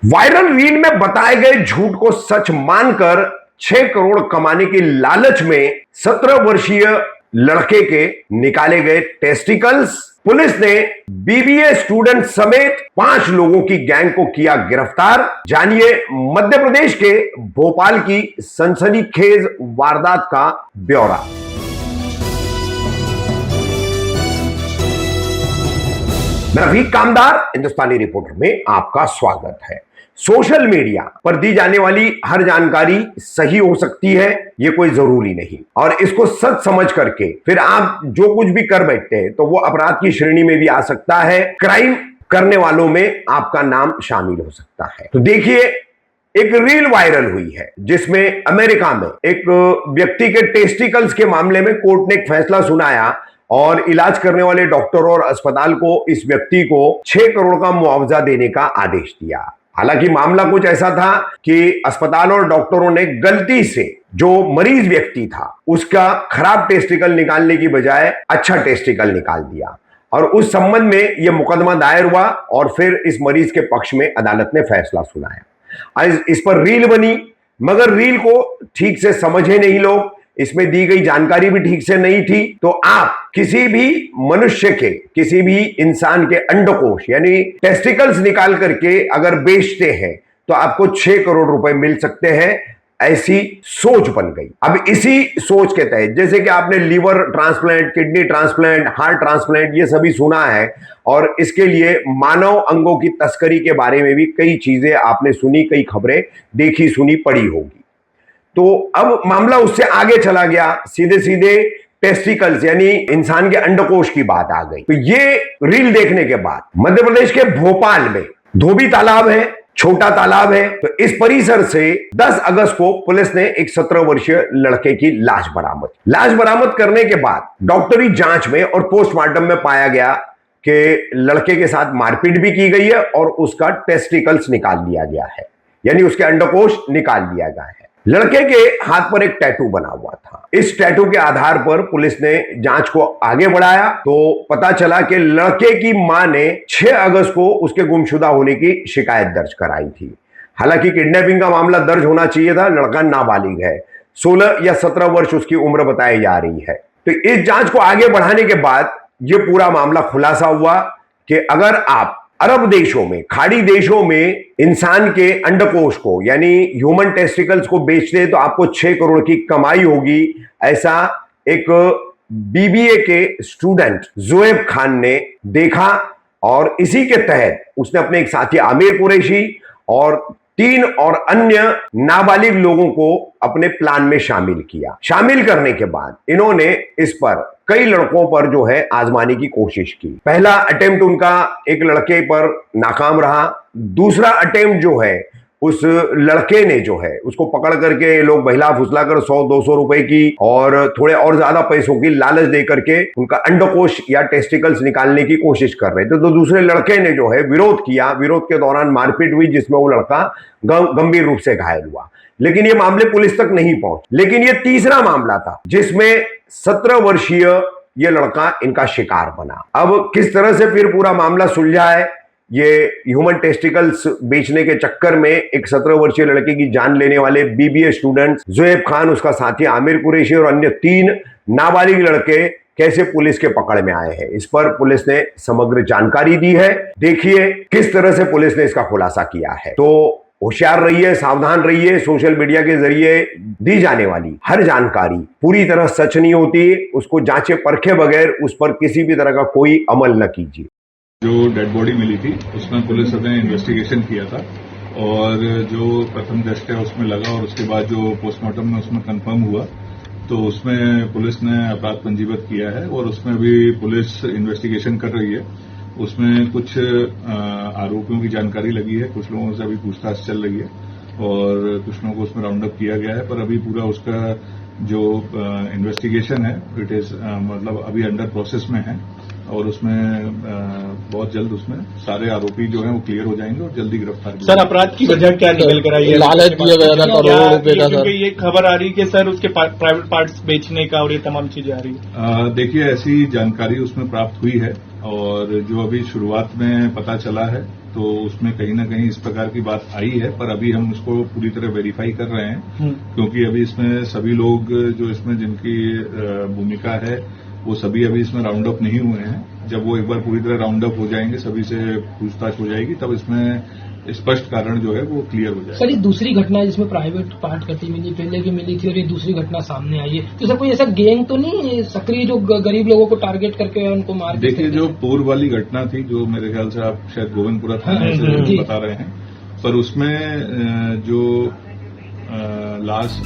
Viral reel में बताए गए झूठ को सच मानकर 6 करोड़ कमाने की लालच में 17 वर्षीय लड़के के निकाले गए टेस्टिकल्स। पुलिस ने बीबीए स्टूडेंट समेत 5 लोगों की गैंग को किया गिरफ्तार। जानिए मध्य प्रदेश के भोपाल की सनसनीखेज वारदात का ब्यौरा। मैं रफीक कामदार हिंदुस्तानी रिपोर्टर में आपका स्वागत है। सोशल मीडिया पर दी जाने वाली हर जानकारी सही हो सकती है, ये कोई जरूरी नहीं, और इसको सच समझ करके फिर आप जो कुछ भी कर बैठते हैं तो वो अपराध की श्रेणी में भी आ सकता है। क्राइम करने वालों में आपका नाम शामिल हो सकता है। तो देखिए, एक रील वायरल हुई है जिसमें अमेरिका में एक व्यक्ति के टेस्टिकल्स के मामले में कोर्ट ने एक फैसला सुनाया और इलाज करने वाले डॉक्टर और अस्पताल को इस व्यक्ति को 6 करोड़ का मुआवजा देने का आदेश दिया। हालांकि मामला कुछ ऐसा था कि अस्पताल और डॉक्टरों ने गलती से जो मरीज व्यक्ति था उसका खराब टेस्टिकल निकालने की बजाय अच्छा टेस्टिकल निकाल दिया, और उस संबंध में यह मुकदमा दायर हुआ और फिर इस मरीज के पक्ष में अदालत ने फैसला सुनाया। इस पर रील बनी, मगर रील को ठीक से समझे नहीं लोग, इसमें दी गई जानकारी भी ठीक से नहीं थी। तो आप किसी भी मनुष्य के, किसी भी इंसान के अंडकोश यानी टेस्टिकल्स निकाल करके अगर बेचते हैं तो आपको 6 करोड़ रुपए मिल सकते हैं, ऐसी सोच बन गई। अब इसी सोच के तहत, जैसे कि आपने liver transplant, kidney transplant, heart transplant ये सभी सुना है, और इसके लिए मानव अंगों की तस्करी के बारे में भी कई चीजें आपने सुनी, कई खबरें देखी सुनी पड़ी होगी। तो अब मामला उससे आगे चला गया, सीधे सीधे टेस्टिकल्स यानी इंसान के अंडकोश की बात आ गई। तो ये रील देखने के बाद मध्य प्रदेश के भोपाल में धोबी तालाब है, छोटा तालाब है, तो इस परिसर से 10 अगस्त को पुलिस ने एक 17 वर्षीय लड़के की लाश बरामद करने के बाद डॉक्टरी जांच में और पोस्टमार्टम में पाया गया कि लड़के के साथ मारपीट भी की गई है और उसका टेस्टिकल्स निकाल लिया गया है, यानी उसके अंडकोश निकाल लिया गया है। लड़के के हाथ पर एक टैटू बना हुआ था। इस टैटू के आधार पर पुलिस ने जांच को आगे बढ़ाया तो पता चला कि लड़के की मां ने 6 अगस्त को उसके गुमशुदा होने की शिकायत दर्ज कराई थी। हालांकि किडनैपिंग का मामला दर्ज होना चाहिए था, लड़का नाबालिग है, 16 या 17 वर्ष उसकी उम्र बताई जा रही है। तो इस जांच को आगे बढ़ाने के बाद यह पूरा मामला खुलासा हुआ कि अगर आप अरब देशों में, खाड़ी देशों में इंसान के अंडकोश को यानी ह्यूमन टेस्टिकल्स को बेचते हैं तो आपको 6 करोड़ की कमाई होगी, ऐसा एक बीबीए के स्टूडेंट जोएब खान ने देखा, और इसी के तहत उसने अपने एक साथी आमिर कुरैशी और 3 और अन्य नाबालिग लोगों को अपने प्लान में शामिल किया। शामिल करने के बाद इन्होंने इस पर कई लड़कों पर जो है आजमाने की कोशिश की। पहला अटेम्प्ट उनका एक लड़के पर नाकाम रहा। दूसरा अटेम्प्ट जो है उस लड़के ने जो है उसको पकड़ करके लोग बहिला फुसला कर 100-200 रुपए की और थोड़े और ज्यादा पैसों की लालच दे करके उनका अंडकोश या टेस्टिकल्स निकालने की कोशिश कर रहे थे। तो दूसरे लड़के ने जो है विरोध किया। विरोध के दौरान मारपीट हुई जिसमें वो लड़का गंभीर रूप से घायल हुआ, लेकिन ये मामले पुलिस तक नहीं पहुंचे। लेकिन ये तीसरा मामला था जिसमें 17 वर्षीय ये लड़का इनका शिकार बना। अब किस तरह से फिर पूरा मामला सुलझा है, ये ह्यूमन टेस्टिकल्स बेचने के चक्कर में एक 17 वर्षीय लड़के की जान लेने वाले बीबीए स्टूडेंट जोएब खान, उसका साथी आमिर कुरैशी और अन्य 3 नाबालिग लड़के कैसे पुलिस के पकड़ में आए हैं, इस पर पुलिस ने समग्र जानकारी दी है। देखिए किस तरह से पुलिस ने इसका खुलासा किया है। तो होशियार रहिए, सावधान रहिए। सोशल मीडिया के जरिए दी जाने वाली हर जानकारी पूरी तरह सच नहीं होती, उसको जांचे परखे बगैर उस पर किसी भी तरह का कोई अमल न कीजिए। जो डेड बॉडी मिली थी उसमें पुलिस ने इन्वेस्टिगेशन किया था और जो प्रथम दृष्टया उसमें लगा और उसके बाद जो पोस्टमार्टम में उसमें कंफर्म हुआ तो उसमें पुलिस ने अपराध पंजीबद्ध किया है और उसमें भी पुलिस इन्वेस्टिगेशन कर रही है। उसमें कुछ आरोपियों की जानकारी लगी है, कुछ लोगों से अभी पूछताछ चल रही है और कुछ लोगों को उसमें राउंड अप किया गया है, पर अभी पूरा उसका जो इन्वेस्टिगेशन है इट इज मतलब अभी अंडर प्रोसेस में है और उसमें बहुत जल्द उसमें सारे आरोपी जो हैं वो क्लियर हो जाएंगे और जल्दी गिरफ्तार किए। सर अपराध की वजह क्या निकल कर आई है? लालच दिया गया था करोड़ों रुपए का। क्योंकि ये खबर आ रही है कि सर उसके प्राइवेट पार्ट्स बेचने का और ये तमाम चीजें आ रही है। देखिए ऐसी जानकारी उसमें प्राप्त हुई है और जो अभी शुरुआत में पता चला है तो तो उसमें कहीं ना कहीं इस प्रकार की बात आई है, पर अभी हम उसको पूरी तरह वेरीफाई कर रहे हैं, क्योंकि अभी इसमें सभी लोग जो इसमें जिनकी भूमिका है वो सभी अभी इसमें राउंड अप नहीं हुए हैं। जब वो एक बार पूरी तरह राउंड अप हो जाएंगे, सभी से पूछताछ हो जाएगी, तब इसमें स्पष्ट कारण जो है वो क्लियर हो जाएगा। सर, ये दूसरी घटना है जिसमें प्राइवेट पार्ट कटी मिली, पहले की मिली थी और ये दूसरी घटना सामने आई है, तो सर कोई ऐसा गैंग तो नहीं सक्रिय जो गरीब लोगों को टारगेट करके उनको मार? देखिए, जो पूर्व वाली घटना थी, जो मेरे ख्याल से आप शायद गोविंदपुरा थाने से बता रहे हैं, पर उसमें जो लाश